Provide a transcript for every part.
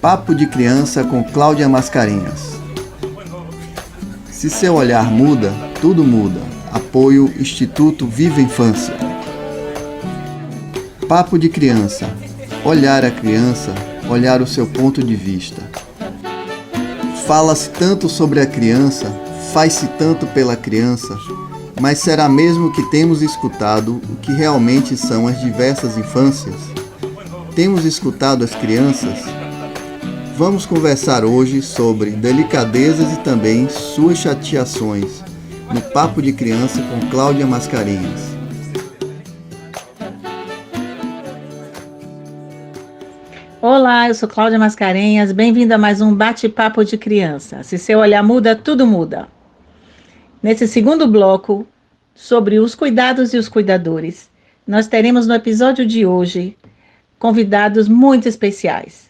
Papo de Criança com Cláudia Mascarenhas. Se seu olhar muda, tudo muda. Apoio Instituto Viva Infância. Papo de Criança. Olhar a criança, olhar o seu ponto de vista. Fala-se tanto sobre a criança, faz-se tanto pela criança, mas será mesmo que temos escutado o que realmente são as diversas infâncias? Temos escutado as crianças? Vamos conversar hoje sobre delicadezas e também suas chateações, no Papo de Criança com Cláudia Mascarenhas. Olá, eu sou Cláudia Mascarenhas, bem-vindo a mais um Bate-Papo de Criança. Se seu olhar muda, tudo muda. Nesse segundo bloco, sobre os cuidados e os cuidadores, nós teremos no episódio de hoje convidados muito especiais.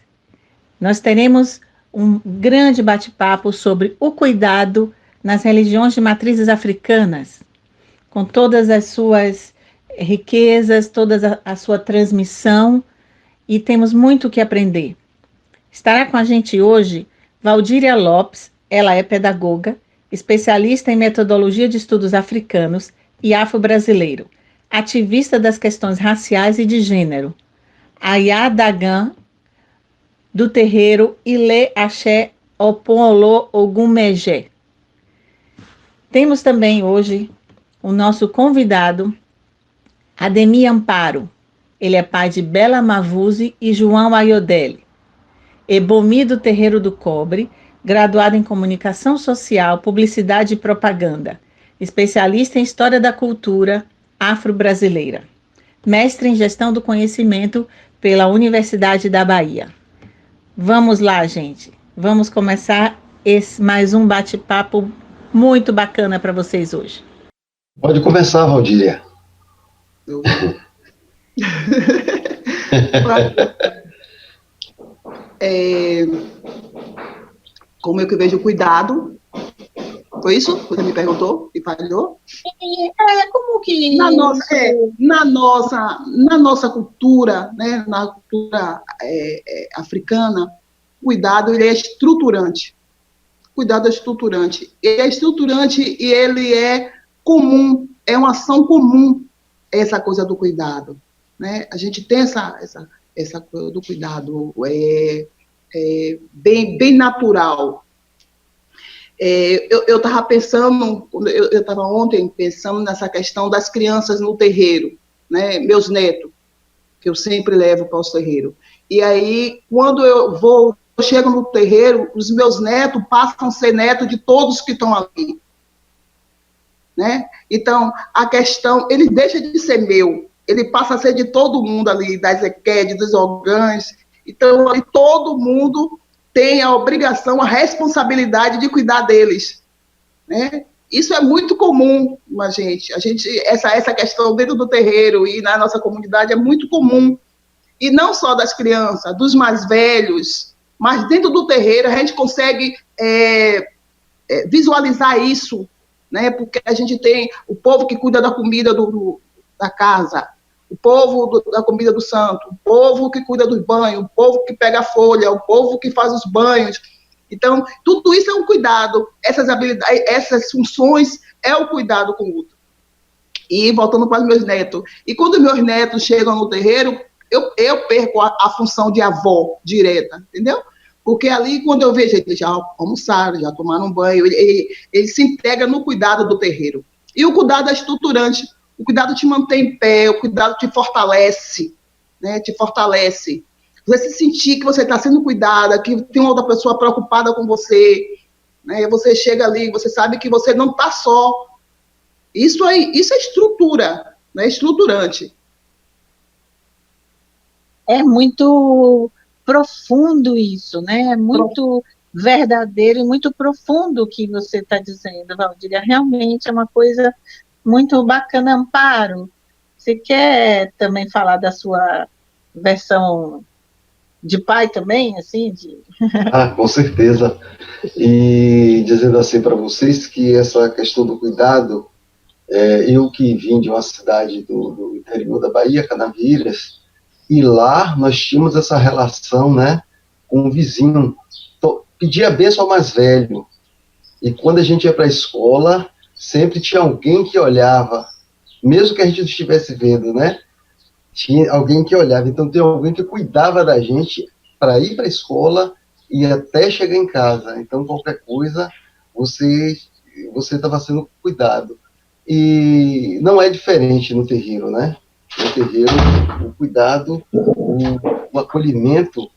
Nós teremos um grande bate-papo sobre o cuidado nas religiões de matrizes africanas, com todas as suas riquezas, toda a sua transmissão, e temos muito o que aprender. Estará com a gente hoje Valdíria Lopes, ela é pedagoga, especialista em metodologia de estudos africanos e afro-brasileiro, ativista das questões raciais e de gênero. Ayá Dagan, do terreiro Ile Axé Oponolo Ogumegé. Temos também hoje o nosso convidado, Ademir Amparo. Ele é pai de Bela Mavuzzi e João Ayodele. Ebomi do Terreiro do Cobre, graduado em Comunicação Social, Publicidade e Propaganda, especialista em História da Cultura Afro-Brasileira, mestre em Gestão do Conhecimento pela Universidade da Bahia. Vamos lá, gente. Vamos começar mais um bate-papo muito bacana para vocês hoje. Pode começar, Valdíria. Como eu que vejo o cuidado? Foi isso que você me perguntou e falhou? Como que na nossa cultura, né, na cultura africana, o cuidado ele é estruturante. Cuidado é estruturante. Ele é estruturante e ele é comum, é uma ação comum, essa coisa do cuidado, né? A gente tem essa coisa do cuidado bem natural. Eu estava pensando, eu estava ontem pensando nessa questão das crianças no terreiro, né? Meus netos, que eu sempre levo para os terreiros. E aí, quando eu chego no terreiro, os meus netos passam a ser netos de todos que estão ali. Né? Então, a questão, ele deixa de ser meu, ele passa a ser de todo mundo ali, da Ezequiel, dos Ogãs. Então, ali, todo mundo tem a obrigação, a responsabilidade de cuidar deles. Né? Isso é muito comum, essa questão dentro do terreiro e na nossa comunidade é muito comum. E não só das crianças, dos mais velhos, mas dentro do terreiro a gente consegue visualizar isso, né? Porque a gente tem o povo que cuida da comida da casa, o povo da comida do santo, o povo que cuida dos banhos, o povo que pega a folha, o povo que faz os banhos. Então, tudo isso é um cuidado, essas habilidades, essas funções é o cuidado com o outro. E voltando para os meus netos, e quando meus netos chegam no terreiro, eu perco a função de avó direta, entendeu? Porque ali, quando eu vejo, eles já almoçaram, já tomaram um banho, ele se integra no cuidado do terreiro. E o cuidado é estruturante, o cuidado te mantém em pé, o cuidado te fortalece, né? Te fortalece. Você se sentir que você está sendo cuidada, que tem outra pessoa preocupada com você, né? Você chega ali, você sabe que você não está só. Isso é estrutura, né? Estruturante. É muito profundo isso, né? É muito verdadeiro e muito profundo o que você está dizendo, Valdíria. Realmente é uma coisa muito bacana. Amparo, você quer também falar da sua versão de pai também, assim? Com certeza. E dizendo assim para vocês que essa questão do cuidado, eu que vim de uma cidade do interior da Bahia, Canavieiras, E lá nós tínhamos essa relação, né, com o vizinho. Pedia a bênção ao mais velho. E quando a gente ia para a escola, sempre tinha alguém que olhava, mesmo que a gente não estivesse vendo, né? Tinha alguém que olhava. Então, tem alguém que cuidava da gente para ir para a escola e até chegar em casa. Então, qualquer coisa, você estava sendo cuidado. E não é diferente no terreiro, né? No terreiro, o cuidado, o acolhimento,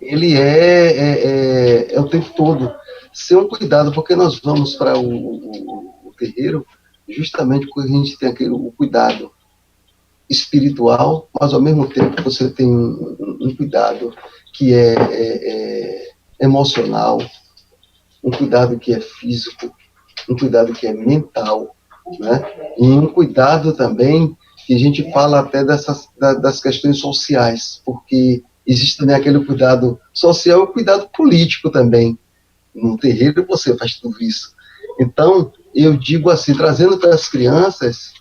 ele é o tempo todo. Ser um cuidado, porque nós vamos para o terreiro justamente porque a gente tem o cuidado espiritual, mas ao mesmo tempo você tem um cuidado que é emocional, um cuidado que é físico, um cuidado que é mental, né? E um cuidado também que a gente fala até das questões sociais, porque existe também aquele cuidado social e o cuidado político também. No terreiro você faz tudo isso. Então, eu digo assim, trazendo para as crianças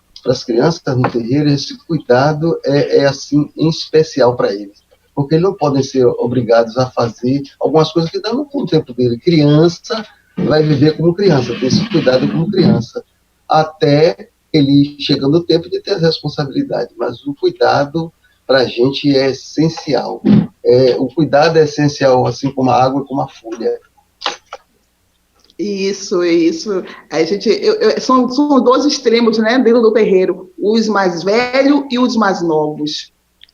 no terreiro, esse cuidado é assim, em especial para eles. Porque eles não podem ser obrigados a fazer algumas coisas que dão no tempo dele. Criança vai viver como criança, ter esse cuidado como criança, até ele chegando o tempo de ter as responsabilidades. Mas o cuidado, para a gente, é essencial. O cuidado é essencial, assim como a água e como a folha. Isso. A gente, são dois extremos, né, dentro do terreiro, os mais velhos e os mais novos,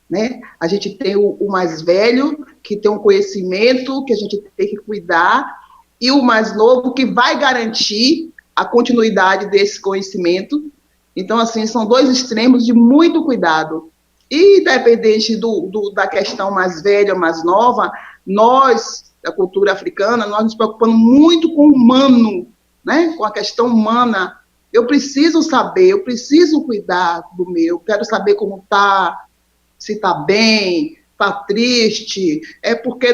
né? A gente tem o mais velho, que tem um conhecimento que a gente tem que cuidar, e o mais novo, que vai garantir a continuidade desse conhecimento. Então, assim, são dois extremos de muito cuidado. E, independente da questão mais velha ou mais nova, nós, da cultura africana, nós nos preocupamos muito com o humano, né? Com a questão humana. Eu preciso saber, eu preciso cuidar do meu, quero saber como está, se está bem, está triste, porque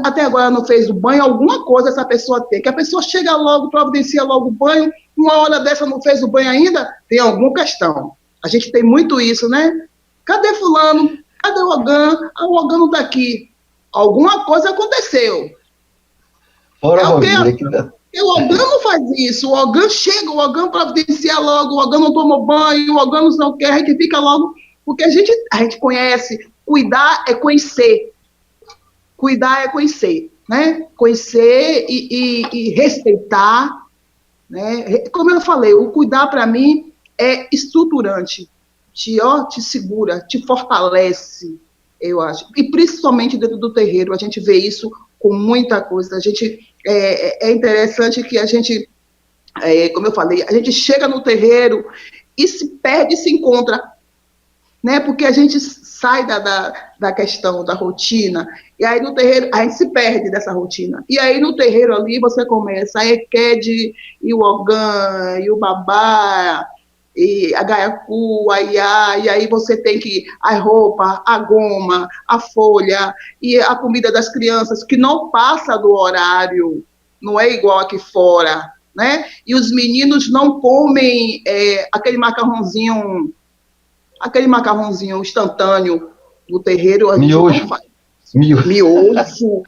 até agora não fez o banho, alguma coisa essa pessoa tem, que a pessoa chega logo, providencia logo o banho, uma hora dessa não fez o banho ainda, tem alguma questão. A gente tem muito isso, né? Cadê fulano? Cadê o Ogan? O Ogan não está aqui. Alguma coisa aconteceu. Fora o Ogan não faz isso. O Ogan chega, o Ogan providencia logo, o Ogan não toma banho, o Ogan não sei o que, a gente fica logo... Porque a gente conhece. Cuidar é conhecer. Cuidar é conhecer, né? Conhecer e respeitar, né? Como eu falei, o cuidar, para mim, é estruturante. Te segura, te fortalece, eu acho. E principalmente dentro do terreiro, a gente vê isso com muita coisa. A gente, é interessante que a gente, como eu falei, a gente chega no terreiro e se perde e se encontra, né? Porque a gente sai da questão da rotina, e aí no terreiro a gente se perde dessa rotina. E aí no terreiro ali você começa a Ekede, e o Ogan, e o Babá, e a Gaiacu, a Iá, e aí você tem que a roupa, a goma, a folha, e a comida das crianças, que não passa do horário, não é igual aqui fora, né? E os meninos não comem aquele macarrãozinho instantâneo do terreiro. A gente miojo. Não faz. Miojo.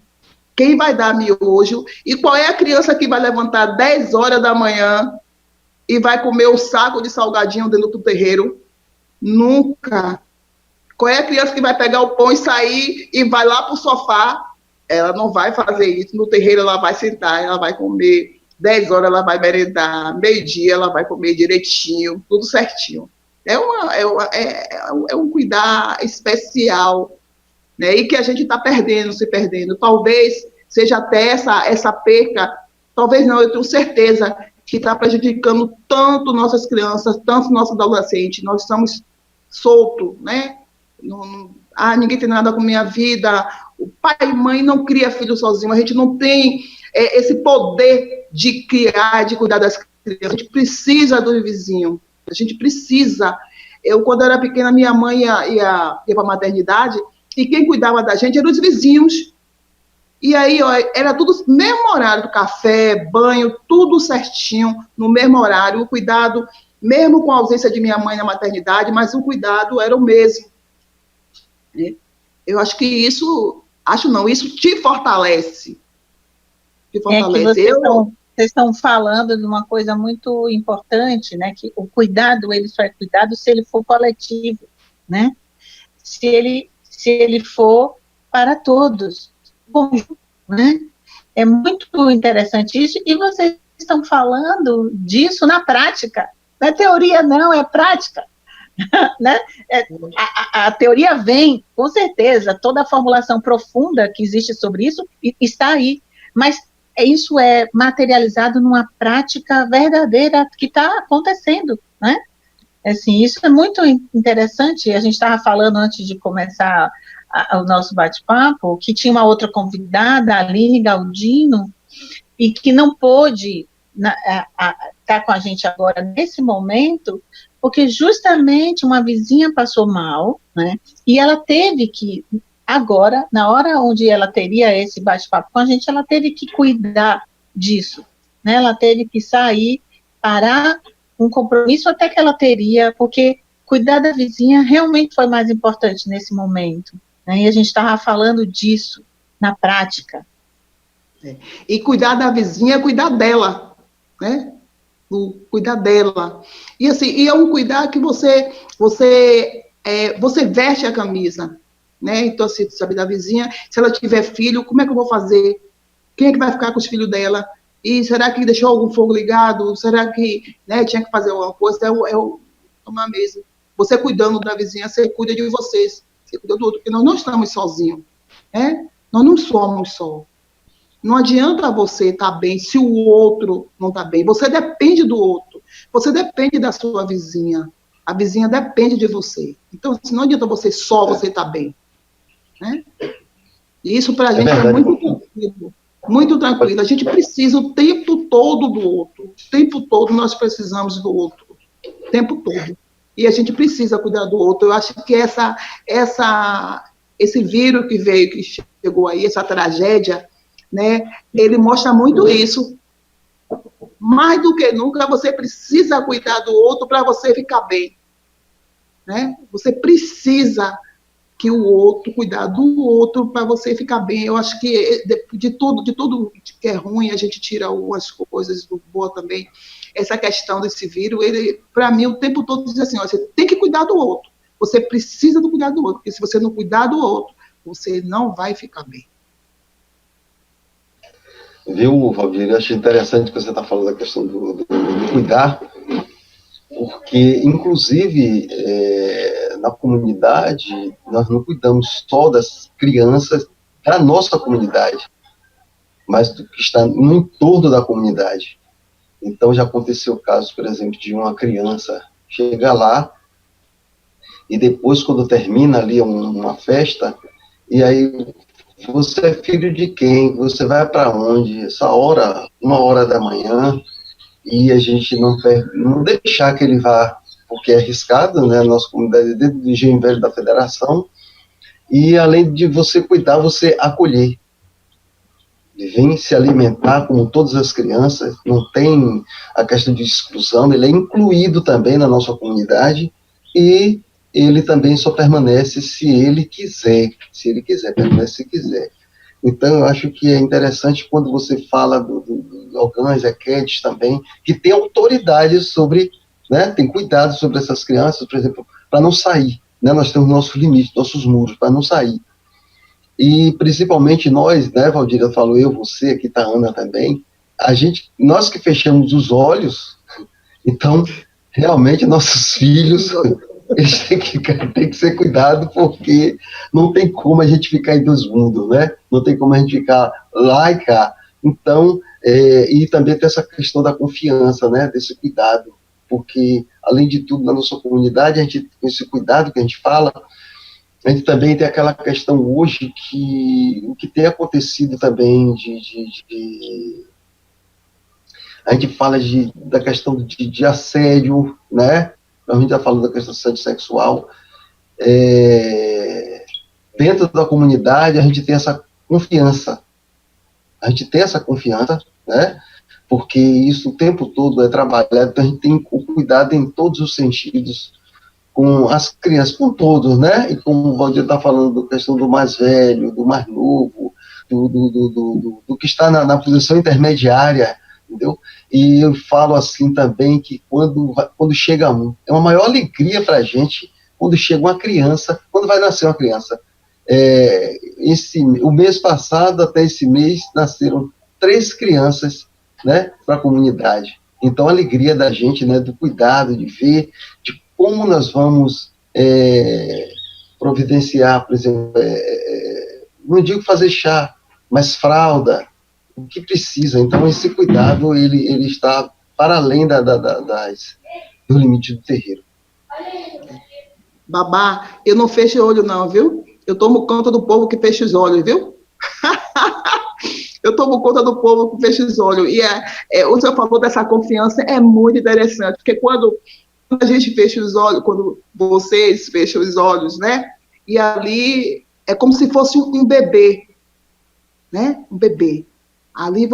Quem vai dar miojo? E qual é a criança que vai levantar 10 horas da manhã e vai comer um saco de salgadinho dentro do terreiro? Nunca. Qual é a criança que vai pegar o pão e sair e vai lá para o sofá? Ela não vai fazer isso. No terreiro ela vai sentar, ela vai comer. 10 horas ela vai merendar. Meio-dia ela vai comer direitinho, tudo certinho. É um cuidar especial, né? E que a gente está se perdendo. Talvez seja até essa perca, talvez não, eu tenho certeza que está prejudicando tanto nossas crianças, tanto nossos adolescentes. Nós estamos soltos, né? Ninguém tem nada com minha vida. O pai e mãe não cria filho sozinho. A gente não tem esse poder de criar, de cuidar das crianças. A gente precisa do vizinho. A gente precisa. Quando eu era pequena, minha mãe ia para a maternidade, e quem cuidava da gente eram os vizinhos. E aí, era tudo no mesmo horário do café, banho, tudo certinho, no mesmo horário. O cuidado, mesmo com a ausência de minha mãe na maternidade, mas o cuidado era o mesmo. né? Eu acho que isso, acho não, isso te fortalece. Te É que fortalece. vocês estão falando de uma coisa muito importante, né? Que o cuidado, ele só é cuidado se ele for coletivo, né? Se ele for para todos, conjunto, né? É muito interessante isso, e vocês estão falando disso na prática. Não é teoria, não, é prática. Né? A teoria vem, com certeza, toda a formulação profunda que existe sobre isso está aí, mas isso é materializado numa prática verdadeira que está acontecendo, né? Assim, isso é muito interessante. A gente estava falando antes de começar o nosso bate-papo, que tinha uma outra convidada, a Aline Galdino, e que não pôde estar com a gente agora nesse momento, porque justamente uma vizinha passou mal, né? E ela teve que, agora, na hora onde ela teria esse bate-papo com a gente, ela teve que cuidar disso, né? Ela teve que sair, parar um compromisso até que ela teria, porque cuidar da vizinha realmente foi mais importante nesse momento, né? E a gente estava falando disso na prática. E cuidar da vizinha é cuidar dela, né? Cuidar dela. E assim, e é um cuidar que você veste a camisa, né? Então, assim, sabe da vizinha, se ela tiver filho, como é que eu vou fazer? Quem é que vai ficar com os filhos dela? E será que deixou algum fogo ligado? Será que, né, tinha que fazer alguma coisa? Uma mesa. Você cuidando da vizinha, você cuida de vocês. Você cuida do outro, porque nós não estamos sozinhos, né? Nós não somos só. Não adianta você estar bem se o outro não está bem. Você depende do outro. Você depende da sua vizinha. A vizinha depende de você. Então, assim, não adianta você estar bem. Né? E isso para a gente é muito tranquilo. Muito tranquilo. A gente precisa o tempo todo do outro. O tempo todo nós precisamos do outro. O tempo todo. E a gente precisa cuidar do outro. Eu acho que esse vírus que chegou aí, essa tragédia, né, ele mostra muito isso. Mais do que nunca, você precisa cuidar do outro para você ficar bem. Né? Você precisa que o outro, cuidar do outro para você ficar bem. Eu acho que de tudo que é ruim, a gente tira algumas coisas do bom também. Essa questão desse vírus, ele, para mim, o tempo todo diz assim, ó, você tem que cuidar do outro. Você precisa do cuidar do outro, porque se você não cuidar do outro, você não vai ficar bem. Viu, Valdir? Eu achei interessante que você está falando da questão do cuidar, porque, inclusive, na comunidade, nós não cuidamos só das crianças da nossa comunidade, mas do que está no entorno da comunidade. Então, já aconteceu o caso, por exemplo, de uma criança chegar lá e depois, quando termina ali uma festa, e aí, você é filho de quem? Você vai para onde? Essa hora, 1h da manhã, e a gente não deixar que ele vá, porque é arriscado, né? A nossa comunidade é dentro do Engenho Velho da Federação, e além de você cuidar, você acolher. Ele vem se alimentar como todas as crianças, não tem a questão de exclusão, ele é incluído também na nossa comunidade, e ele também só permanece se ele quiser, permanece se quiser. Então, eu acho que é interessante quando você fala do Algan, Zequetes também, que tem autoridade sobre, né, tem cuidado sobre essas crianças, por exemplo, para não sair, né, nós temos nosso limite, nossos muros, para não sair. E, principalmente nós, né, Valdir, eu falo eu, você, aqui tá a Ana também, nós que fechamos os olhos, então, realmente, nossos filhos... eles têm que ser cuidados, porque não tem como a gente ficar em dois mundos, né? Não tem como a gente ficar lá e cá. Então, e também tem essa questão da confiança, né? Desse cuidado, porque, além de tudo, na nossa comunidade, a gente, com esse cuidado que a gente fala, a gente também tem aquela questão hoje que o que tem acontecido também a gente fala da questão de assédio, né? A gente está falando da questão do assédio sexual. Dentro da comunidade, a gente tem essa confiança. Né? Porque isso o tempo todo é trabalhado, então a gente tem o cuidado em todos os sentidos, com as crianças, com todos, né? E como o Valdir está falando da questão do mais velho, do mais novo, do que está na posição intermediária, entendeu? E eu falo assim também que quando chega é uma maior alegria para a gente quando chega uma criança, quando vai nascer uma criança. O mês passado, até esse mês, nasceram 3 crianças, né, para a comunidade. Então, a alegria da gente, né, do cuidado, de ver, de como nós vamos providenciar, por exemplo, não digo fazer chá, mas fralda, o que precisa. Então, esse cuidado, ele está para além do limite do terreiro. Babá, eu não fecho o olho não, viu? Eu tomo conta do povo que fecha os olhos, viu? Eu tomo conta do povo que fecha os olhos. E o senhor falou dessa confiança, é muito interessante, porque quando a gente fecha os olhos, quando vocês fecham os olhos, né? E ali é como se fosse um bebê, né? Um bebê. Ali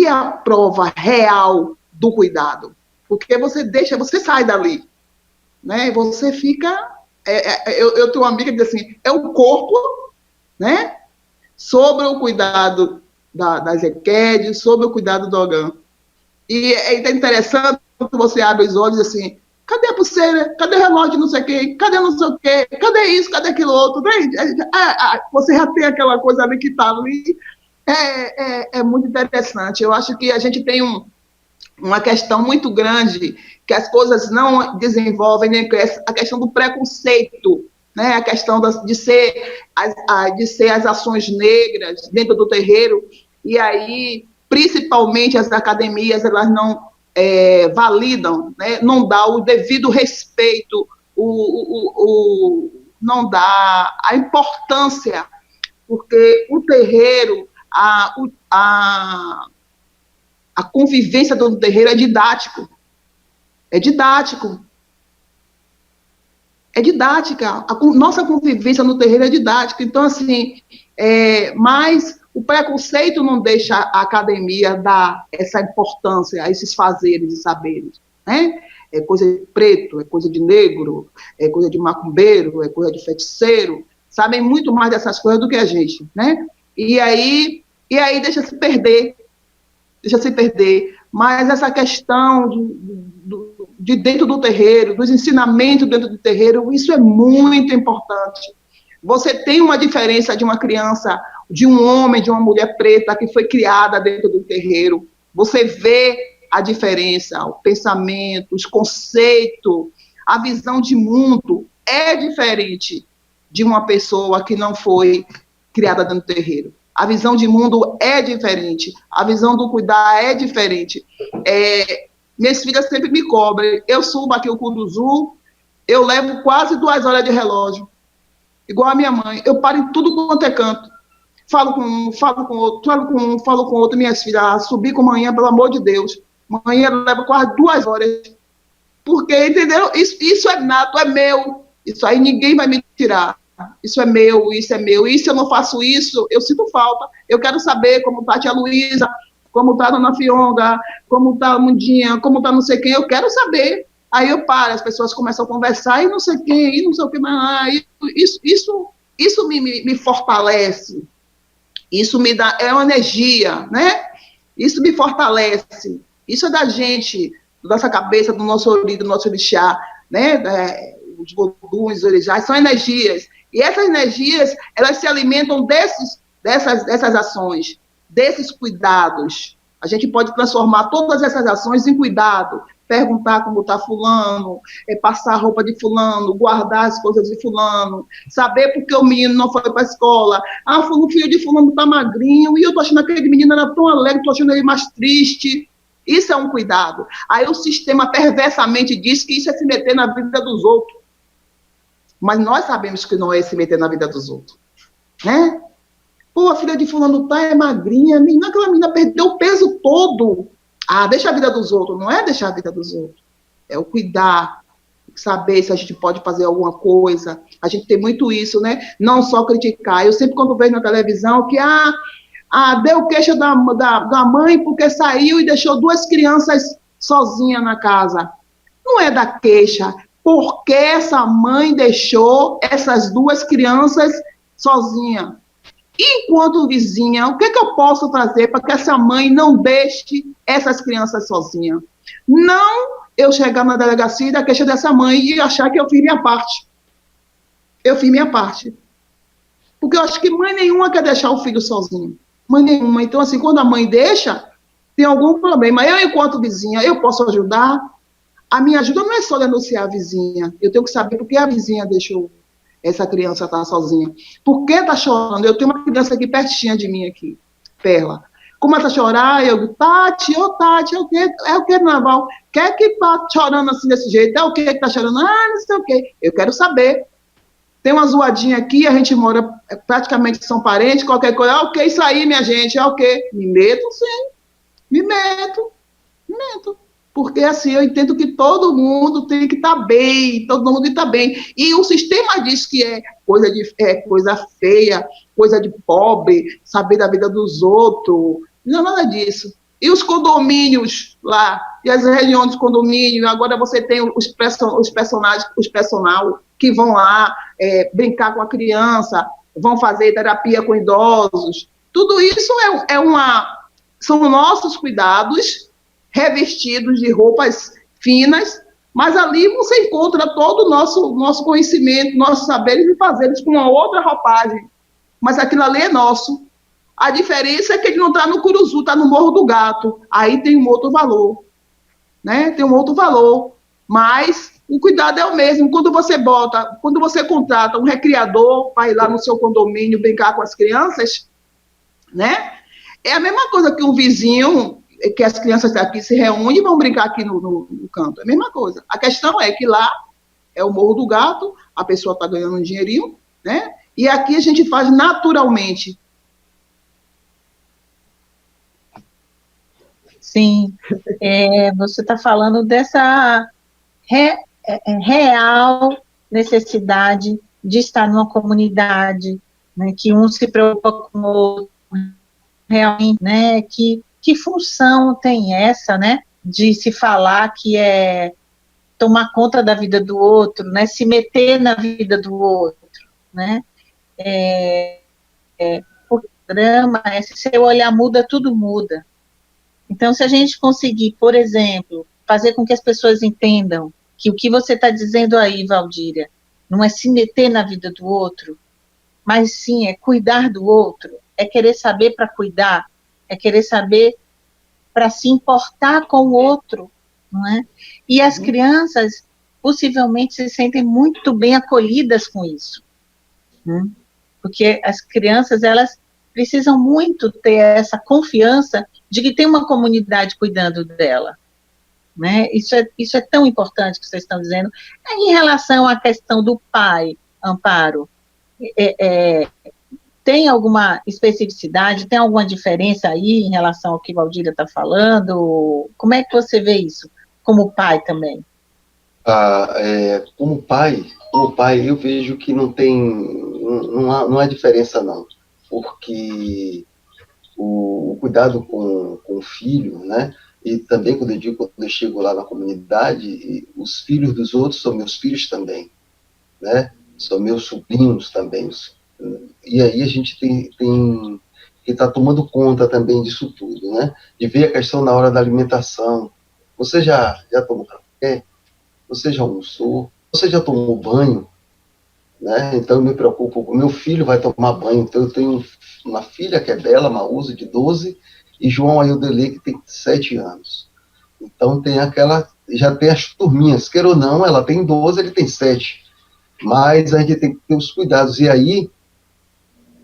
é a prova real do cuidado. Porque você sai dali, né? Você fica... eu tenho uma amiga que diz assim, é o corpo, né? Sobre o cuidado da Zequede, sobre o cuidado do Ogan. E é interessante quando você abre os olhos assim, cadê a pulseira? Cadê o relógio, não sei o quê? Cadê não sei o quê? Cadê isso? Cadê aquilo outro? Você já tem aquela coisa ali que está ali. É muito interessante. Eu acho que a gente tem uma questão muito grande que as coisas não desenvolvem, né? A questão do preconceito, né? A questão de ser as ações negras dentro do terreiro, e aí, principalmente as academias, elas não validam, né? Não dá o devido respeito, não dá a importância, porque o terreiro, a convivência do terreiro é didático. É didático. É didática. Nossa convivência no terreiro é didática. Então, assim, mas o preconceito não deixa a academia dar essa importância a esses fazeres e saberes, né? É coisa de preto, é coisa de negro, é coisa de macumbeiro, é coisa de feiticeiro. Sabem muito mais dessas coisas do que a gente, né? E aí deixa-se perder. Mas essa questão de dentro do terreiro, dos ensinamentos dentro do terreiro, isso é muito importante. Você tem uma diferença de uma criança, de um homem, de uma mulher preta que foi criada dentro do terreiro. Você vê a diferença, o pensamento, os conceitos, a visão de mundo é diferente de uma pessoa que não foi criada dentro do terreiro. A visão de mundo é diferente, a visão do cuidar é diferente. Minhas filhas sempre me cobram. Eu subo aqui o Curuzu, eu levo quase 2 horas de relógio, igual a minha mãe. Eu paro em tudo quanto é canto. Falo com um, falo com outro, falo com outro. Minhas filhas, subir com manhã, pelo amor de Deus. Manhã leva quase 2 horas. Porque, entendeu? Isso é nato, é meu. Isso aí ninguém vai me tirar. Isso é meu, isso é meu. E se eu não faço isso, eu sinto falta. Eu quero saber como está a tia Luísa, como está a dona Fionga, como está a Mundinha, como está não sei quem. Eu quero saber. Aí eu paro, as pessoas começam a conversar e não sei quem, e não sei o que mais. Isso me fortalece. Isso me dá, é uma energia, né? Isso me fortalece. Isso é da gente, da nossa cabeça, do nosso ori, do nosso orixá, né? Os voduns, os orixás, são energias. E essas energias, elas se alimentam dessas ações, desses cuidados. A gente pode transformar todas essas ações em cuidado. Perguntar como está fulano, passar a roupa de fulano, guardar as coisas de fulano, saber por que o menino não foi para a escola. O filho de fulano está magrinho, e eu estou achando aquele menino era tão alegre, estou achando ele mais triste. Isso é um cuidado. Aí o sistema perversamente diz que isso é se meter na vida dos outros. Mas nós sabemos que não é se meter na vida dos outros, né? Pô, a filha de fulano é magrinha, aquela menina perdeu o peso todo. Deixa a vida dos outros. Não é deixar a vida dos outros. É o cuidar, saber se a gente pode fazer alguma coisa. A gente tem muito isso, né? Não só criticar. Eu sempre, quando vejo na televisão, que deu queixa da mãe porque saiu e deixou 2 crianças sozinhas na casa. Não é da queixa. por que essa mãe deixou essas duas crianças sozinhas. Enquanto vizinha, o que eu posso fazer para que essa mãe não deixe essas crianças sozinhas? Não eu chegar na delegacia da queixa dessa mãe e achar que eu fiz minha parte. Eu fiz minha parte. Porque eu acho que mãe nenhuma quer deixar o filho sozinho. Mãe nenhuma. Então, assim, quando a mãe deixa, tem algum problema. Eu, enquanto vizinha, eu posso ajudar? A minha ajuda não é só denunciar a vizinha. Eu tenho que saber por que a vizinha deixou essa criança estar sozinha. Por que está chorando? Eu tenho uma criança aqui pertinho de mim, aqui, Perla. Começa a chorar, eu digo, Tati, Tati, é o que, Naval? Quer que tá chorando assim desse jeito? É o que tá chorando? Ah, não sei o que. Eu quero saber. Tem uma zoadinha aqui, a gente mora, praticamente são parentes, qualquer coisa. Ah, o que isso aí, minha gente? É o que? Me meto, sim. Me meto. Porque, assim, eu entendo que todo mundo tem que estar bem, todo mundo está bem. E o sistema diz que é coisa feia, coisa de pobre, saber da vida dos outros. Não é nada disso. E os condomínios lá, e as reuniões de condomínio, agora você tem os personagens, os personal que vão lá brincar com a criança, vão fazer terapia com idosos. Tudo isso são nossos cuidados, revestidos de roupas finas, mas ali você encontra todo o nosso conhecimento, nossos saberes e fazeres com uma outra roupagem. Mas aquilo ali é nosso. A diferença é que ele não está no Curuzu, está no Morro do Gato. Aí tem um outro valor. Né? Tem um outro valor. Mas o cuidado é o mesmo. Quando você contrata um recreador para ir lá no seu condomínio brincar com as crianças, né? É a mesma coisa que um vizinho, que as crianças daqui se reúnem e vão brincar aqui no canto. É a mesma coisa. A questão é que lá é o Morro do Gato, a pessoa está ganhando um dinheirinho, né? E aqui a gente faz naturalmente. Sim, você está falando dessa real necessidade de estar numa comunidade, né, que um se preocupa com o outro, realmente, né, que função tem essa, né, de se falar que é tomar conta da vida do outro, né, se meter na vida do outro, né, o programa, se seu olhar muda, tudo muda. Então, se a gente conseguir, por exemplo, fazer com que as pessoas entendam que o que você está dizendo aí, Valdíria, não é se meter na vida do outro, mas sim é cuidar do outro, é querer saber para cuidar, é querer saber para se importar com o outro, não é? E as crianças possivelmente se sentem muito bem acolhidas com isso, né? Porque as crianças, elas precisam muito ter essa confiança de que tem uma comunidade cuidando dela, né? Isso é tão importante que vocês estão dizendo. Em relação à questão do pai, Amparo, tem alguma especificidade, tem alguma diferença aí em relação ao que Valdíria está falando? Como é que você vê isso, como pai também? Como pai, eu vejo que não há diferença não, porque o cuidado com o filho, né, e também quando eu chego lá na comunidade, os filhos dos outros são meus filhos também, né, são meus sobrinhos também, e aí a gente tem que estar tomando conta também disso tudo, né, de ver a questão na hora da alimentação. Você já tomou café? Você já almoçou? Você já tomou banho? Né? Então eu me preocupo, o meu filho vai tomar banho, então eu tenho uma filha que é Bela Mauso, de 12, e João Aildele, que tem 7 anos. Então já tem as turminhas, queira ou não, ela tem 12, ele tem 7, mas a gente tem que ter os cuidados, e aí,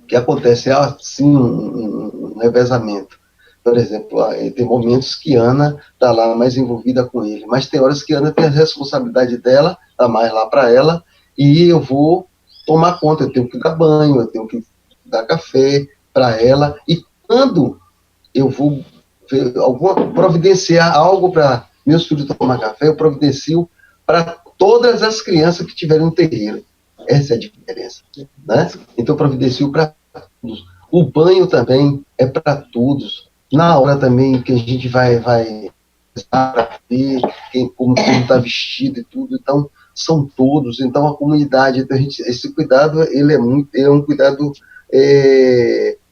o que acontece é assim, um revezamento. Por exemplo, tem momentos que Ana está lá mais envolvida com ele, mas tem horas que Ana tem a responsabilidade dela, está mais lá para ela, e eu vou tomar conta, eu tenho que dar banho, eu tenho que dar café para ela, e quando eu vou providenciar algo para meus filhos tomar café, eu providencio para todas as crianças que estiverem no terreiro. Essa é a diferença, né? Então eu providencio para todos. O banho também é para todos. Na hora também que a gente vai para ver como está vestido e tudo, então são todos, então a comunidade, então esse cuidado, é um cuidado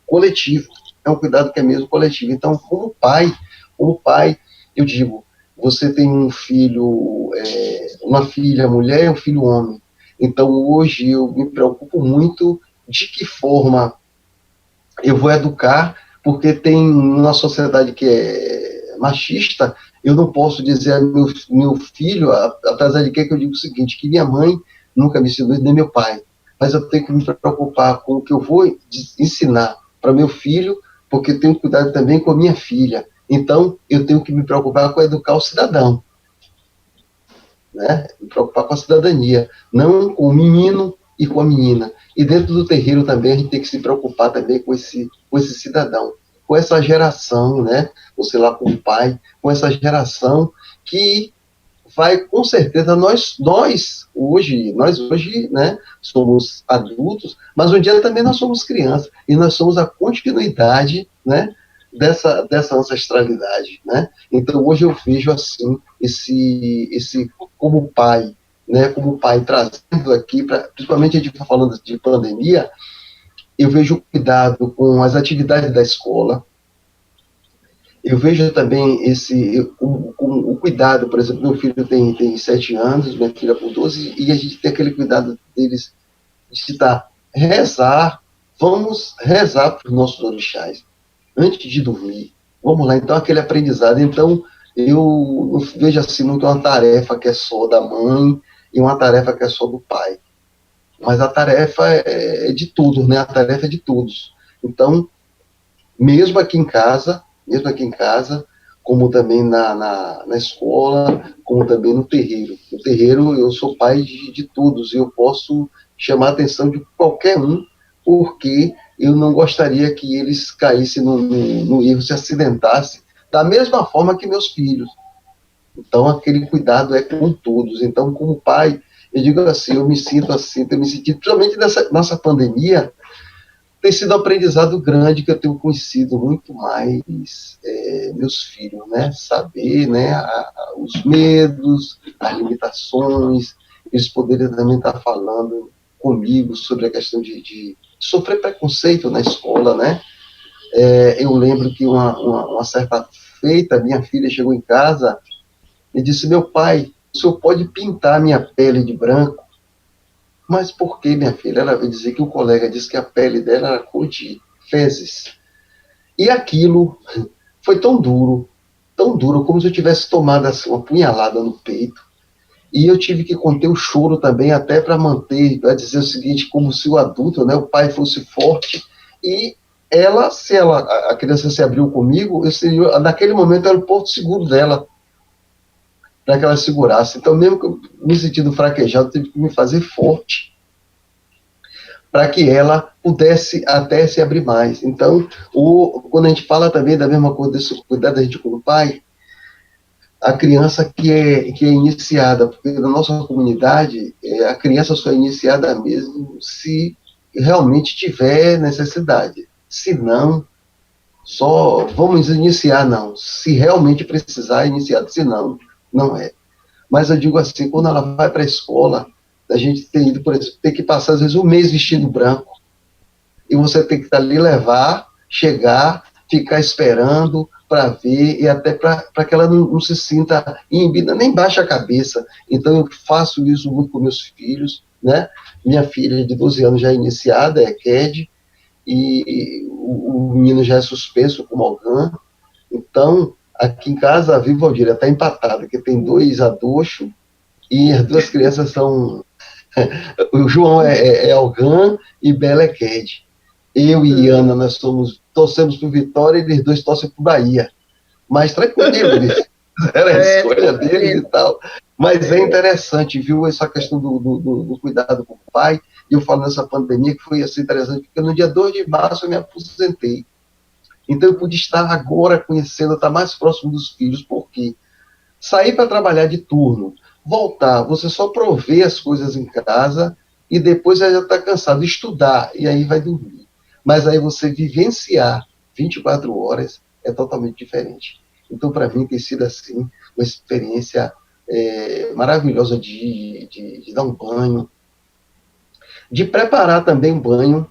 coletivo, é um cuidado que é mesmo coletivo. Então, como pai, eu digo, você tem um filho, uma filha mulher e um filho homem. Então, hoje, eu me preocupo muito de que forma eu vou educar, porque tem uma sociedade que é machista, eu não posso dizer a meu filho, apesar de que eu digo o seguinte, que minha mãe nunca me ensinou, nem meu pai, mas eu tenho que me preocupar com o que eu vou ensinar para meu filho, porque eu tenho que cuidar também com a minha filha. Então, eu tenho que me preocupar com educar o cidadão, né? Me preocupar com a cidadania, não com o menino e com a menina. E dentro do terreiro também a gente tem que se preocupar também com esse cidadão, com essa geração, né? Ou sei lá, com o pai, com essa geração que vai, com certeza, nós hoje, né, somos adultos, mas um dia também nós somos crianças, e nós somos a continuidade, né, dessa ancestralidade, né? Então, hoje eu vejo, assim, como pai, né, como pai trazendo aqui, principalmente a gente está falando de pandemia, eu vejo cuidado com as atividades da escola, eu vejo também o cuidado, por exemplo, meu filho tem 7 anos, minha filha com 12, e a gente tem aquele cuidado deles de rezar, vamos rezar para os nossos orixás, antes de dormir, vamos lá, então aquele aprendizado. Então, eu não vejo assim muito uma tarefa que é só da mãe e uma tarefa que é só do pai, mas a tarefa é de todos, né? A tarefa é de todos. Então, mesmo aqui em casa, como também na escola, como também no terreiro. No terreiro, eu sou pai de todos, e eu posso chamar a atenção de qualquer um, porque eu não gostaria que eles caíssem no erro, se acidentassem, da mesma forma que meus filhos. Então, aquele cuidado é com todos. Então, como pai, eu digo assim, eu me sinto assim, principalmente nessa pandemia, tem sido um aprendizado grande, que eu tenho conhecido muito mais meus filhos, né? Saber, né, os medos, as limitações, eles poderem também estar falando comigo sobre a questão de sofrer preconceito na escola, né? Eu lembro que uma certa feita, minha filha chegou em casa e disse: meu pai, o senhor pode pintar minha pele de branco? Mas por que, minha filha? Ela veio dizer que o colega disse que a pele dela era cor de fezes. E aquilo foi tão duro, como se eu tivesse tomado assim, uma punhalada no peito. E eu tive que conter o choro também, até para manter, para dizer o seguinte, como se o adulto, né, o pai fosse forte. E se a criança se abriu comigo, naquele momento era o porto seguro dela, para que ela segurasse. Então, mesmo que eu me sentindo fraquejado, eu tive que me fazer forte para que ela pudesse até se abrir mais. Então, quando a gente fala também da mesma coisa, desse cuidado da gente com o pai, a criança que é iniciada, porque na nossa comunidade, a criança só é iniciada mesmo se realmente tiver necessidade. Se não, só vamos iniciar, não. Se realmente precisar, iniciar. Se não, não é. Mas eu digo assim, quando ela vai para a escola, a gente tem ido, por exemplo, tem que passar às vezes um mês vestindo branco, e você tem que estar ali, levar, chegar, ficar esperando para ver, e até para que ela não se sinta inibida, nem baixa a cabeça. Então eu faço isso muito com meus filhos, né? Minha filha de 12 anos já é iniciada, é KED, e o menino já é suspenso com Malgan. Então, aqui em casa, a Viva Valdir está empatada, que tem 2 adoxos, e as 2 crianças são... o João é Algan e Bela é KED. Eu e Ana, nós torcemos por Vitória, e eles 2 torcem por Bahia. Mas tranquilo, eles era a escolha deles e tal. Mas é interessante, viu, essa questão do cuidado com o pai. E eu falo nessa pandemia que foi assim interessante, porque no dia 2 de março eu me aposentei. Então eu pude estar agora conhecendo, estar mais próximo dos filhos, porque sair para trabalhar de turno, voltar, você só provê as coisas em casa e depois já está cansado de estudar, e aí vai dormir. Mas aí você vivenciar 24 horas é totalmente diferente. Então, para mim, tem sido assim, uma experiência maravilhosa de dar um banho, de preparar também um banho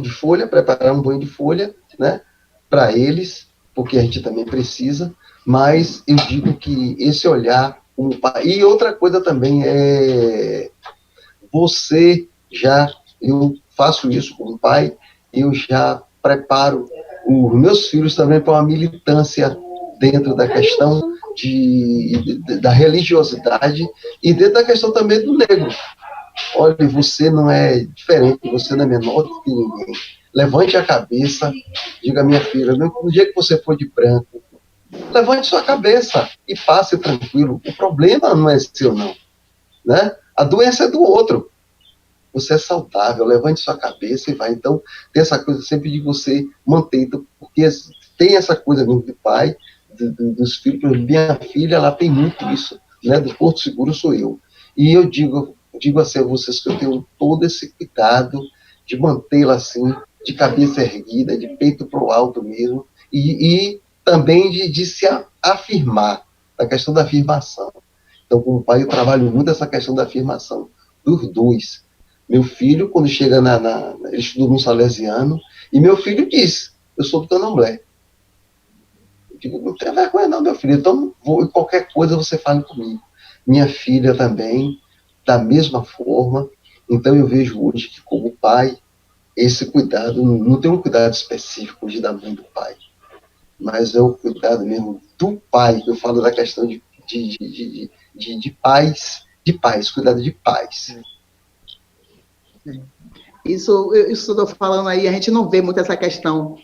de folha, preparar um banho de folha, né, para eles, porque a gente também precisa, mas eu digo que esse olhar como pai, e outra coisa também você já, eu faço isso como pai, eu já preparo os meus filhos também para uma militância dentro da questão da religiosidade e dentro da questão também do negro. Olha, você não é diferente, você não é menor do que ninguém. Levante a cabeça, diga, minha filha, no dia que você for de branco, levante sua cabeça e passe tranquilo. O problema não é seu, não. Né? A doença é do outro. Você é saudável, levante sua cabeça e vai. Então, tem essa coisa sempre de você manter, então, porque tem essa coisa mesmo do pai, dos filhos. Minha filha, ela tem muito isso, né? Do Porto Seguro sou eu. E eu digo assim a vocês que eu tenho todo esse cuidado de mantê-la assim, de cabeça erguida, de peito pro alto mesmo, e também de se afirmar, a questão da afirmação. Então, como pai, eu trabalho muito essa questão da afirmação dos dois. Meu filho, quando chega ele estuda no Salesiano, e meu filho diz, eu sou do Candomblé. Eu digo, não tenha vergonha não, meu filho, então qualquer coisa você fale comigo. Minha filha também, da mesma forma. Então eu vejo hoje que, como pai, esse cuidado, não tem um cuidado específico de da mãe do pai, mas é o cuidado mesmo do pai, que eu falo da questão de pais, cuidado de pais. Isso eu estou falando aí, a gente não vê muito essa questão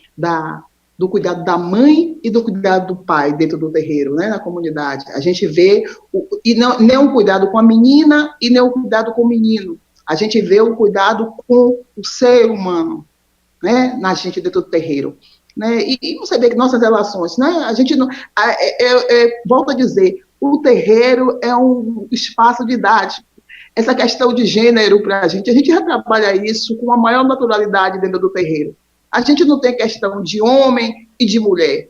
do cuidado da mãe e do cuidado do pai dentro do terreiro, né, na comunidade. A gente vê, nem o cuidado com a menina e nem o cuidado com o menino. A gente vê o cuidado com o ser humano, né, na gente dentro do terreiro. Né, e você vê que nossas relações, né, a gente não... volto a dizer, o terreiro é um espaço didático. Essa questão de gênero para a gente já trabalha isso com a maior naturalidade dentro do terreiro. A gente não tem questão de homem e de mulher.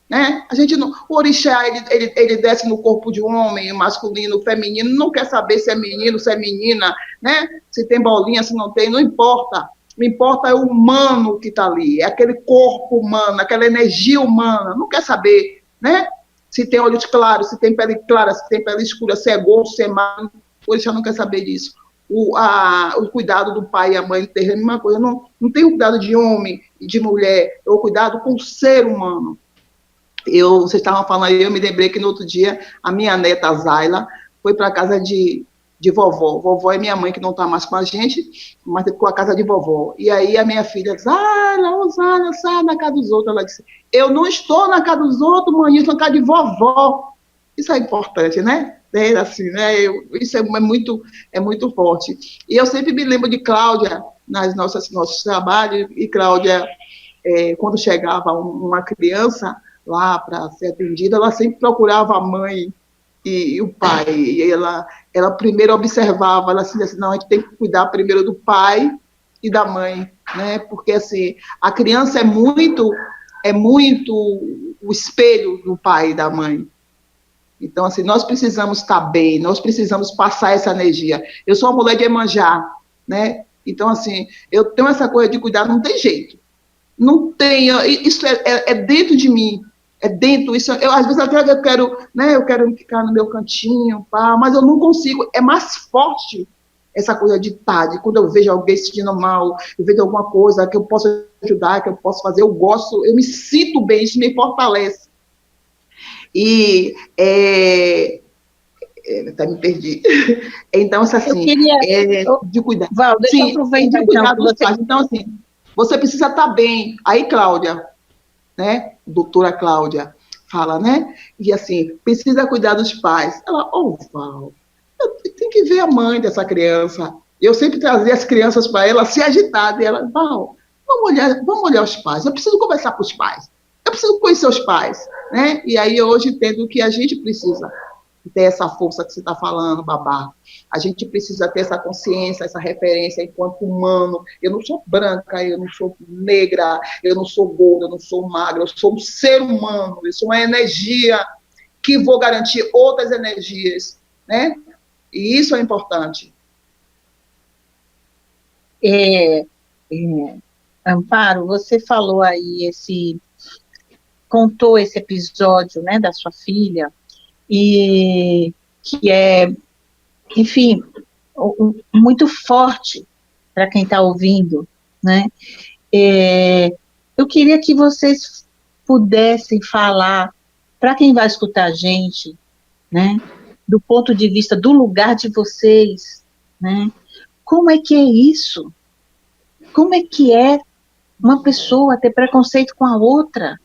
Né? A gente não, o orixá, ele desce no corpo de um homem, masculino, feminino, não quer saber se é menino, se é menina, né? Se tem bolinha, se não tem, não importa. O que importa é o humano que está ali, é aquele corpo humano, aquela energia humana, não quer saber, né? Se tem olhos claros, se tem pele clara, se tem pele escura, se é gordo, se é magro. O orixá não quer saber disso. O cuidado do pai e a mãe é a mesma coisa. Não tem o cuidado de homem e de mulher, é o cuidado com o ser humano. Vocês estavam falando aí, eu me lembrei que no outro dia a minha neta Zayla foi para a casa de vovó. Vovó é minha mãe, que não está mais com a gente, mas ficou a casa de vovó. E aí a minha filha disse, Zayla, sai na casa dos outros. Ela disse, eu não estou na casa dos outros, mãe, eu estou na casa de vovó. Isso é importante, né? Assim, né? Isso é muito forte. E eu sempre me lembro de Cláudia, nossos trabalhos, e Cláudia, quando chegava uma criança lá para ser atendida, ela sempre procurava a mãe e o pai. E ela primeiro observava, ela assim, não, a gente tem que cuidar primeiro do pai e da mãe, né? Porque assim, a criança é muito o espelho do pai e da mãe. Então, assim, nós precisamos estar bem, nós precisamos passar essa energia. Eu sou uma mulher de Iemanjá, né? Então, assim, eu tenho essa coisa de cuidar, não tem jeito. Não tem, isso é dentro de mim, é dentro, isso, às vezes eu quero, né, eu quero ficar no meu cantinho, mas eu não consigo, é mais forte essa coisa de tarde, quando eu vejo alguém se sentindo mal, eu vejo alguma coisa que eu posso ajudar, que eu posso fazer, eu gosto, eu me sinto bem, isso me fortalece. E até me perdi. Então, assim, de cuidar. Val, deixa eu aproveitar de cuidar dos pais. Então, assim, você precisa estar bem. Aí, Cláudia, né? Doutora Cláudia fala, né? E assim, precisa cuidar dos pais. Ela, Val, tem que ver a mãe dessa criança. Eu sempre trazia as crianças para ela se agitar. E ela, Val, vamos olhar os pais. Eu preciso conversar com os pais. Eu preciso conhecer os pais, né? E aí hoje entendo que a gente precisa ter essa força que você está falando, Babá. A gente precisa ter essa consciência, essa referência enquanto humano. Eu não sou branca, eu não sou negra, eu não sou gorda, eu não sou magra, eu sou um ser humano, eu sou uma energia que vou garantir outras energias, né? E isso é importante. Amparo, você falou aí contou esse episódio, né, da sua filha, e que é, enfim, muito forte para quem está ouvindo, né? Eu queria que vocês pudessem falar para quem vai escutar a gente, né, do ponto de vista do lugar de vocês, né? Como é que é isso? Como é que é uma pessoa ter preconceito com a outra,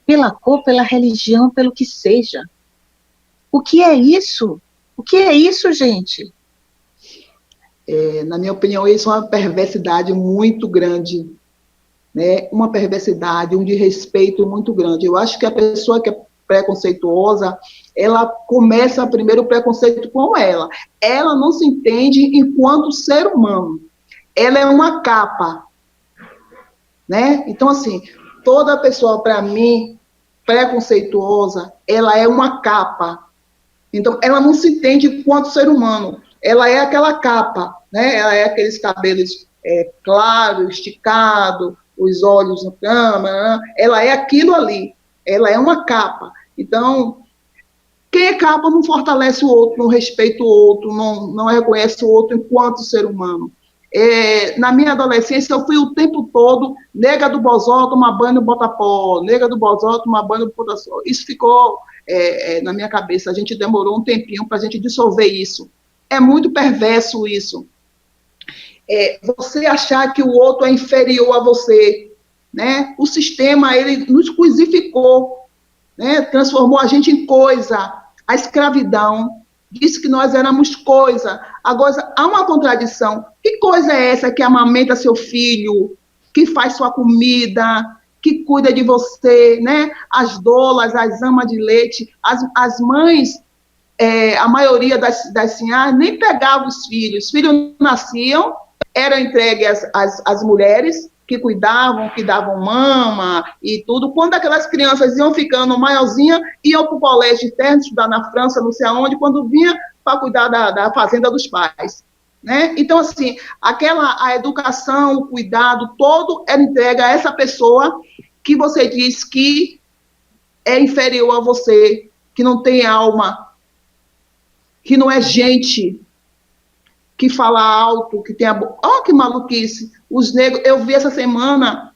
pela cor, pela religião, pelo que seja? O que é isso? O que é isso, gente? Na minha opinião, isso é uma perversidade muito grande, né? Uma perversidade, um desrespeito muito grande. Eu acho que a pessoa que é preconceituosa, ela começa primeiro o preconceito com ela. Ela não se entende enquanto ser humano. Ela é uma capa, né? Então, assim, toda pessoa, para mim, preconceituosa, ela é uma capa. Então, ela não se entende enquanto ser humano. Ela é aquela capa, né? Ela é aqueles cabelos claros, esticados, os olhos no câmera. Ela é aquilo ali. Ela é uma capa. Então, quem é capa não fortalece o outro, não respeita o outro, não reconhece o outro enquanto ser humano. Na minha adolescência, eu fui o tempo todo nega do Bozó, tomar banho no Botapó, nega do Bozó, tomar banho no Botapó. Isso ficou na minha cabeça. A gente demorou um tempinho para a gente dissolver isso. É muito perverso isso. Você achar que o outro é inferior a você, né? O sistema, ele nos coisificou, né? Transformou a gente em coisa. A escravidão disse que nós éramos coisa. Agora, há uma contradição. Que coisa é essa que amamenta seu filho, que faz sua comida, que cuida de você, né? As doulas, as amas de leite, as mães, a maioria das senhoras nem pegavam os filhos nasciam, eram entregues às mulheres, que cuidavam, que davam mama e tudo. Quando aquelas crianças iam ficando maiorzinhas, iam para o colégio interno, estudar na França, não sei aonde, quando vinha para cuidar da fazenda dos pais. Né? Então, assim, a educação, o cuidado, todo era entregue a essa pessoa que você diz que é inferior a você, que não tem alma, que não é gente, que fala alto, que tem a boca. Olha que maluquice. Os negros, eu vi essa semana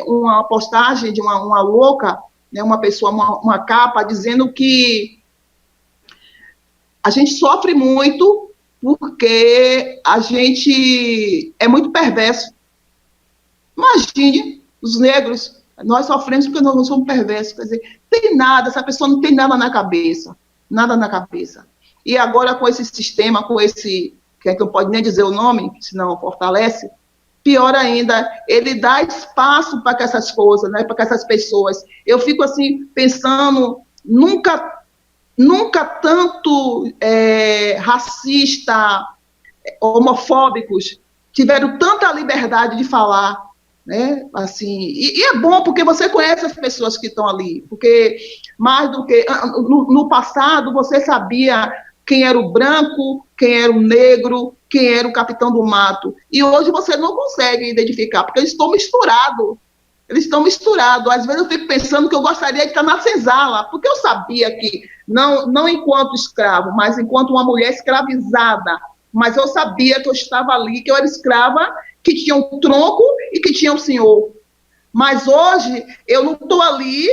uma postagem de uma louca, né, uma pessoa, uma capa, dizendo que a gente sofre muito porque a gente é muito perverso. Imagine, os negros, nós sofremos porque nós não somos perversos. Quer dizer, tem nada, essa pessoa não tem nada na cabeça. Nada na cabeça. E agora com esse sistema, com esse, que a gente não pode nem dizer o nome, senão fortalece, pior ainda, ele dá espaço para que essas coisas, né, para que essas pessoas. Eu fico assim, pensando, nunca tanto racista, homofóbicos tiveram tanta liberdade de falar, né, assim, e é bom porque você conhece as pessoas que estão ali, porque mais do que, no passado você sabia quem era o branco, quem era o negro, quem era o capitão do mato, e hoje você não consegue identificar, porque eles estão misturados. Às vezes eu fico pensando que eu gostaria de estar na senzala, porque eu sabia que, não enquanto escravo, mas enquanto uma mulher escravizada, mas eu sabia que eu estava ali, que eu era escrava, que tinha um tronco e que tinha um senhor. Mas hoje eu não estou ali,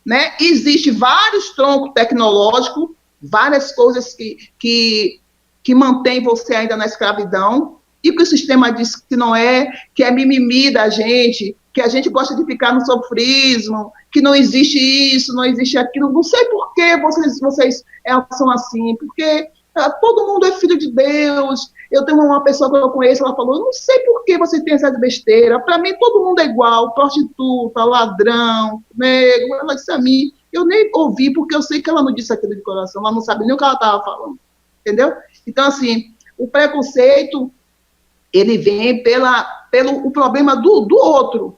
né? Existem vários troncos tecnológicos, várias coisas que mantêm você ainda na escravidão, e que o sistema diz que não é, que é mimimi da gente, que a gente gosta de ficar no sofrismo, que não existe isso, não existe aquilo. Não sei por que vocês são assim, porque todo mundo é filho de Deus. Eu tenho uma pessoa que eu conheço, ela falou, não sei por que você tem essa besteira, para mim todo mundo é igual, prostituta, ladrão, negro. Ela disse a mim, eu nem ouvi, porque eu sei que ela não disse aquilo de coração, ela não sabe nem o que ela estava falando, entendeu? Então, assim, o preconceito, ele vem pelo o problema do outro,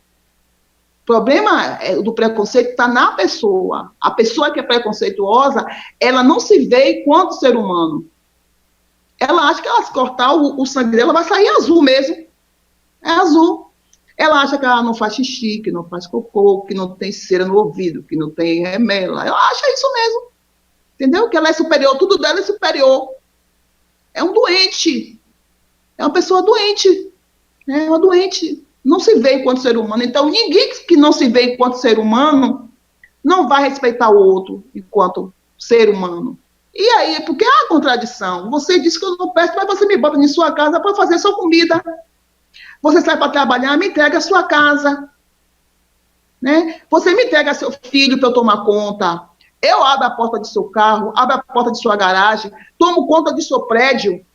problema do preconceito está na pessoa. A pessoa que é preconceituosa, ela não se vê enquanto ser humano. Ela acha que ela se cortar o sangue dela vai sair azul mesmo. É azul. Ela acha que ela não faz xixi, que não faz cocô, que não tem cera no ouvido, que não tem remela. Ela acha isso mesmo. Entendeu? Que ela é superior, tudo dela é superior. É um doente. É uma pessoa doente. É uma doente. Não se vê enquanto ser humano. Então, ninguém que não se vê enquanto ser humano não vai respeitar o outro enquanto ser humano. E aí, porque há contradição. Você disse que eu não peço, mas você me bota em sua casa para fazer sua comida. Você sai para trabalhar, me entrega a sua casa. Né? Você me entrega seu filho para eu tomar conta. Eu abro a porta do seu carro, abro a porta de sua garagem, tomo conta do seu prédio.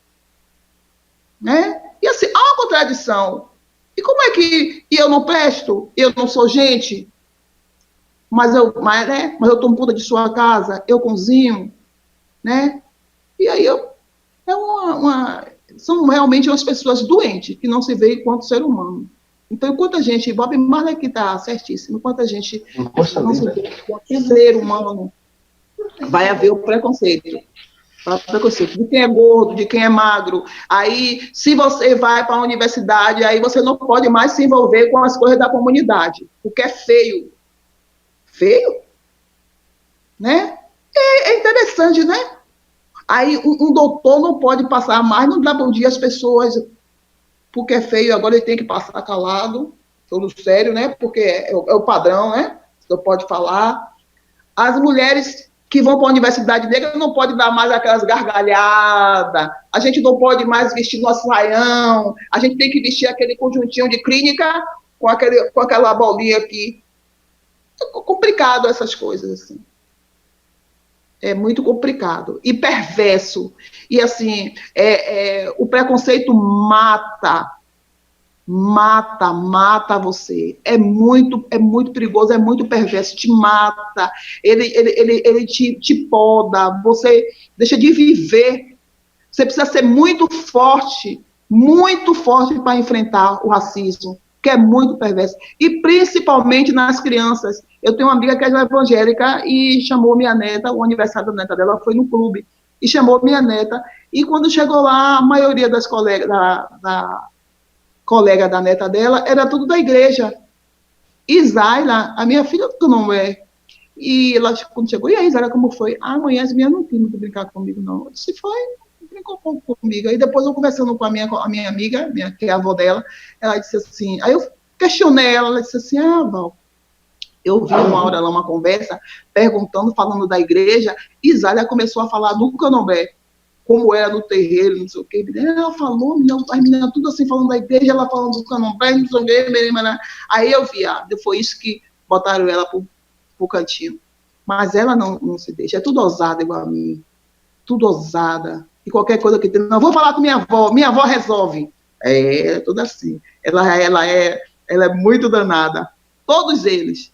Né? E assim, há uma contradição. E como é que eu não presto? Eu não sou gente? Mas eu tomo conta de sua casa, eu cozinho, né? E aí são realmente umas pessoas doentes, que não se vê enquanto ser humano. Então, enquanto a gente, Bob Marley que está certíssimo, enquanto a gente não se vê enquanto ser humano, vai haver o preconceito. De quem é gordo, de quem é magro. Aí, se você vai para a universidade, aí você não pode mais se envolver com as coisas da comunidade, porque é feio. Feio? Né? É interessante, né? Aí, um doutor não pode passar mais, não dá bom dia às pessoas, porque é feio, agora ele tem que passar calado, todo sério, né? Porque é o padrão, né? Não pode falar. As mulheres que vão para a universidade negra não pode dar mais aquelas gargalhadas, a gente não pode mais vestir nosso saião, a gente tem que vestir aquele conjuntinho de clínica com aquela bolinha aqui. É complicado essas coisas, assim. É muito complicado. E perverso. E, assim, o preconceito mata você. É muito perigoso, é muito perverso, te mata, ele te poda, você deixa de viver. Você precisa ser muito forte para enfrentar o racismo, que é muito perverso. E principalmente nas crianças. Eu tenho uma amiga que é evangélica e chamou minha neta, o aniversário da neta dela foi no clube, e chamou minha neta, e quando chegou lá, a maioria das colegas colega da neta dela, era tudo da igreja. E Zaila, a minha filha do não é. E ela, quando chegou, e aí, Zaila, como foi? Ah, amanhã as minhas não tinham muito brincar comigo, não. Eu disse, foi, brincou um pouco comigo. Aí depois eu conversando com a minha amiga, que é a avó dela, ela disse assim, aí eu questionei ela disse assim, Val, eu vi uma hora lá uma conversa, perguntando, falando da igreja, e Zaila começou a falar do candomblé, como era no terreiro, não sei o quê. Ela falou, as meninas tudo assim, falando da igreja, ela falando do candomblé, não sei o quê. Aí eu vi, foi isso que botaram ela pro cantinho. Mas ela não se deixa, é tudo ousada igual a mim, tudo ousada. E qualquer coisa que tem, não, vou falar com minha avó resolve. É tudo assim. Ela é muito danada. Todos eles,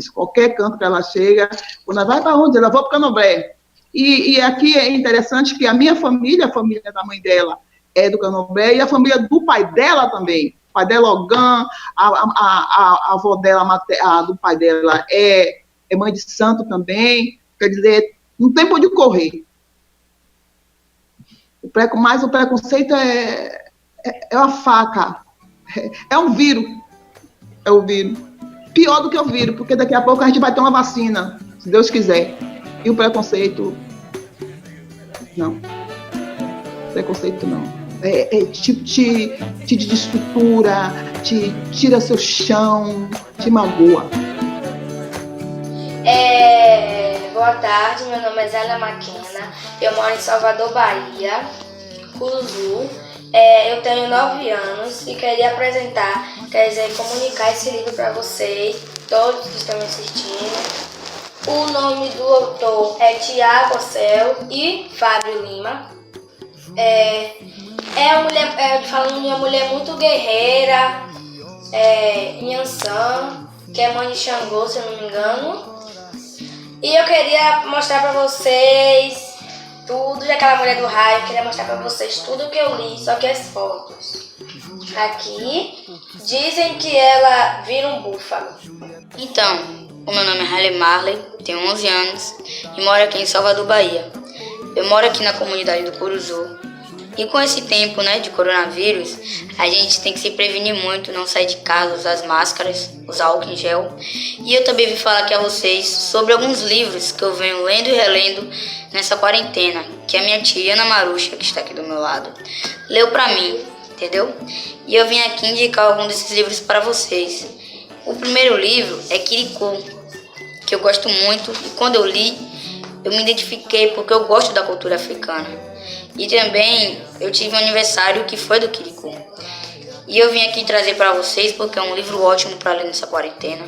qualquer canto que ela chega, quando ela vai para onde? Ela vai pro candomblé. E aqui é interessante que a minha família, a família da mãe dela é do candomblé, e a família do pai dela também. O pai dela, Ogã, a avó dela, do pai dela, é mãe de santo também. Quer dizer, não tem por onde correr. Mas o preconceito é uma faca. É um vírus. É o vírus. Pior do que o vírus, porque daqui a pouco a gente vai ter uma vacina, se Deus quiser. E o preconceito, não. Preconceito, não. Te desestrutura, te tira seu chão, te magoa. Boa tarde, meu nome é Zélia Maquena, eu moro em Salvador, Bahia, Curuzu. Eu tenho 9 anos e queria comunicar esse livro para vocês, todos que estão me assistindo. O nome do autor é Tiago Ocel e Fábio Lima. Falando de uma mulher muito guerreira, Inhansã, que é mãe de Xangô, se eu não me engano. E eu queria mostrar pra vocês tudo daquela mulher do raio, eu queria mostrar pra vocês tudo que eu li, só que as fotos. Aqui dizem que ela vira um búfalo. Então, o meu nome é Halle Marley, tenho 11 anos e moro aqui em Salvador, Bahia. Eu moro aqui na comunidade do Curuzu. E com esse tempo, de coronavírus, a gente tem que se prevenir muito, não sair de casa, usar as máscaras, usar álcool em gel. E eu também vim falar aqui a vocês sobre alguns livros que eu venho lendo e relendo nessa quarentena, que a minha tia Ana Marucha, que está aqui do meu lado, leu pra mim, entendeu? E eu vim aqui indicar algum desses livros para vocês. O primeiro livro é Kirikou, que eu gosto muito, e quando eu li, eu me identifiquei porque eu gosto da cultura africana. E também eu tive um aniversário que foi do Kirikou. E eu vim aqui trazer para vocês porque é um livro ótimo para ler nessa quarentena,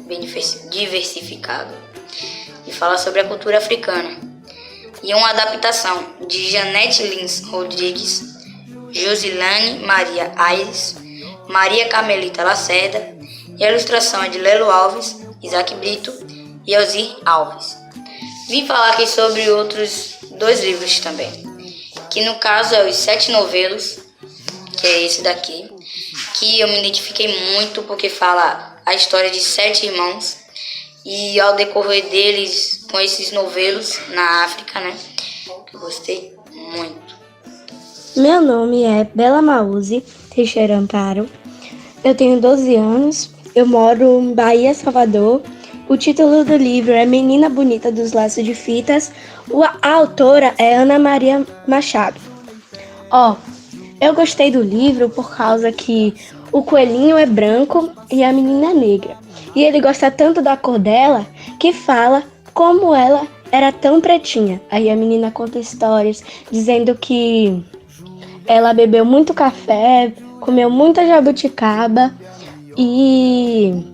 bem diversificado, e fala sobre a cultura africana. E é uma adaptação de Janete Lins Rodrigues, Josilane Maria Aires, Maria Carmelita Lacerda, e a ilustração é de Lelo Alves, Isaac Brito e Elzir Alves. Vim falar aqui sobre outros 2 livros também, que no caso é Os 7 Novelos, que é esse daqui, que eu me identifiquei muito porque fala a história de 7 irmãos e ao decorrer deles com esses novelos na África, que eu gostei muito. Meu nome é Bela Mauzi Teixeira Amparo, eu tenho 12 anos, eu moro em Bahia, Salvador. O título do livro é Menina Bonita dos Laços de Fitas. A autora é Ana Maria Machado. Eu gostei do livro por causa que o coelhinho é branco e a menina é negra. E ele gosta tanto da cor dela que fala como ela era tão pretinha. Aí a menina conta histórias dizendo que ela bebeu muito café, comeu muita jabuticaba e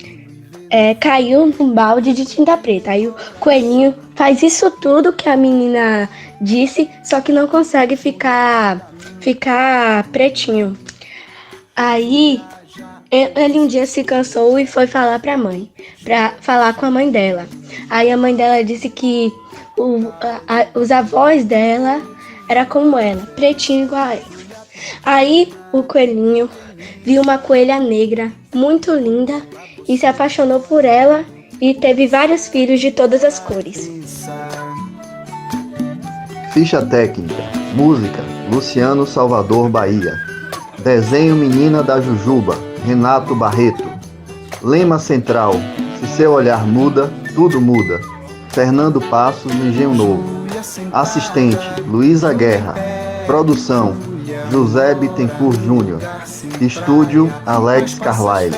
caiu num balde de tinta preta. Aí o coelhinho faz isso tudo que a menina disse, só que não consegue ficar pretinho. Aí ele um dia se cansou e foi falar pra falar com a mãe dela. Aí a mãe dela disse que os avós dela era como ela, pretinho igual a ela. Aí o coelhinho viu uma coelha negra muito linda e se apaixonou por ela e teve vários filhos de todas as cores. Ficha técnica, música, Luciano Salvador Bahia. Desenho Menina da Jujuba, Renato Barreto. Lema central, se seu olhar muda, tudo muda. Fernando Passos, no Engenho Novo. Assistente, Luísa Guerra. Produção, José Bittencourt Júnior. Estúdio, Alex Carlyle.